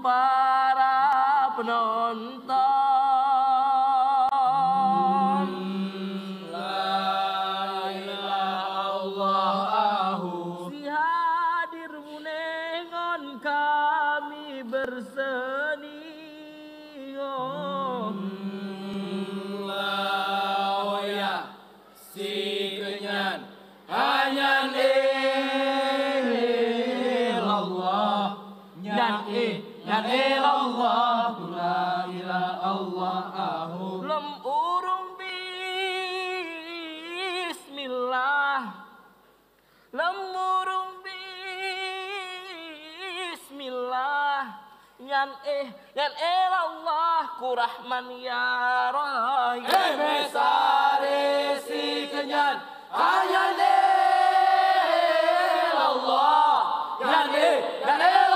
para penonton. La ilaha illallah. Si hadir munengon kami berseni. Laoya si kenyan hanya Allah nyan ilallah la ilaha illallah lem urung bismillah lem urung bismillah nyan ilallah ku rahman ya rahim besare si kenyan hanya ilallah nyan ilallah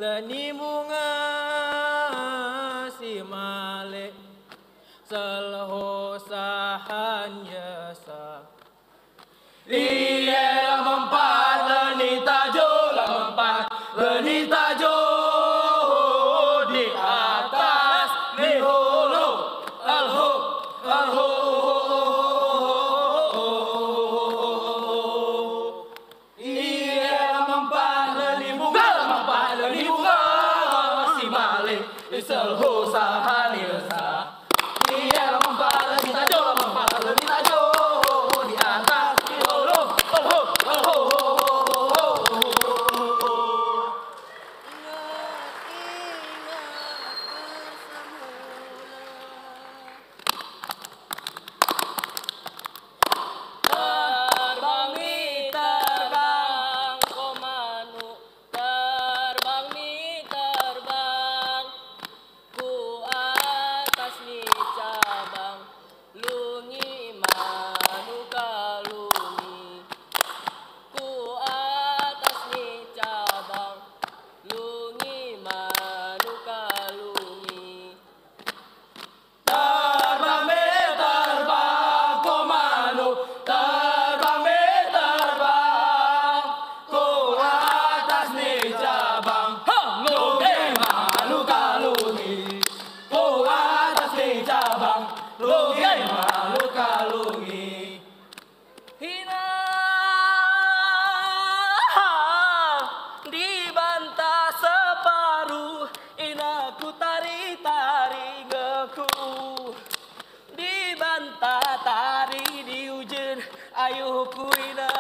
leni bunga si malik selhosahan yasa iya mempat leni tajo mempat leni tajo di atas di hulu alhu iya mempat leni bunga si malik selhosahan yasa iya mempat leni tajo di atas di hulu dibantah separuh inaku tari-tari ngeku dibantah tari diujen ayuhku ina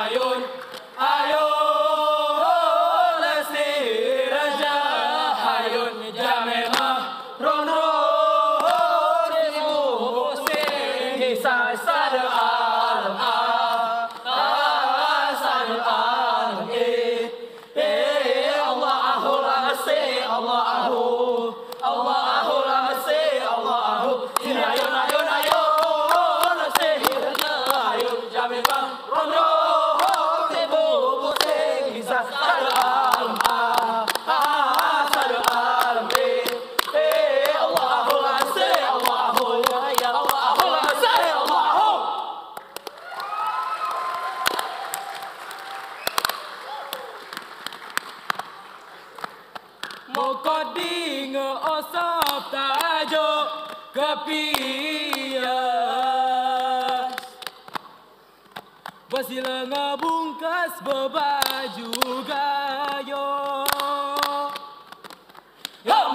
ayun ayun lesi raja ayun jamemah ronro ribu kisah sadar alam sadar alam Allahu lasi Allahu lasi Allahu ayun ayun ayun lesi raja ayun kami bang rondo sebu pusing bisa sadu alam sadu alam Allahumma salli Allahumma ya Allahumma salli Allahumma Mokoding osop tajo kepias Basila ngabungkas bebaju gayo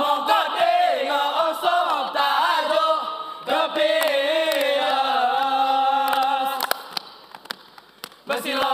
Mokoding osop tajo kepias Basila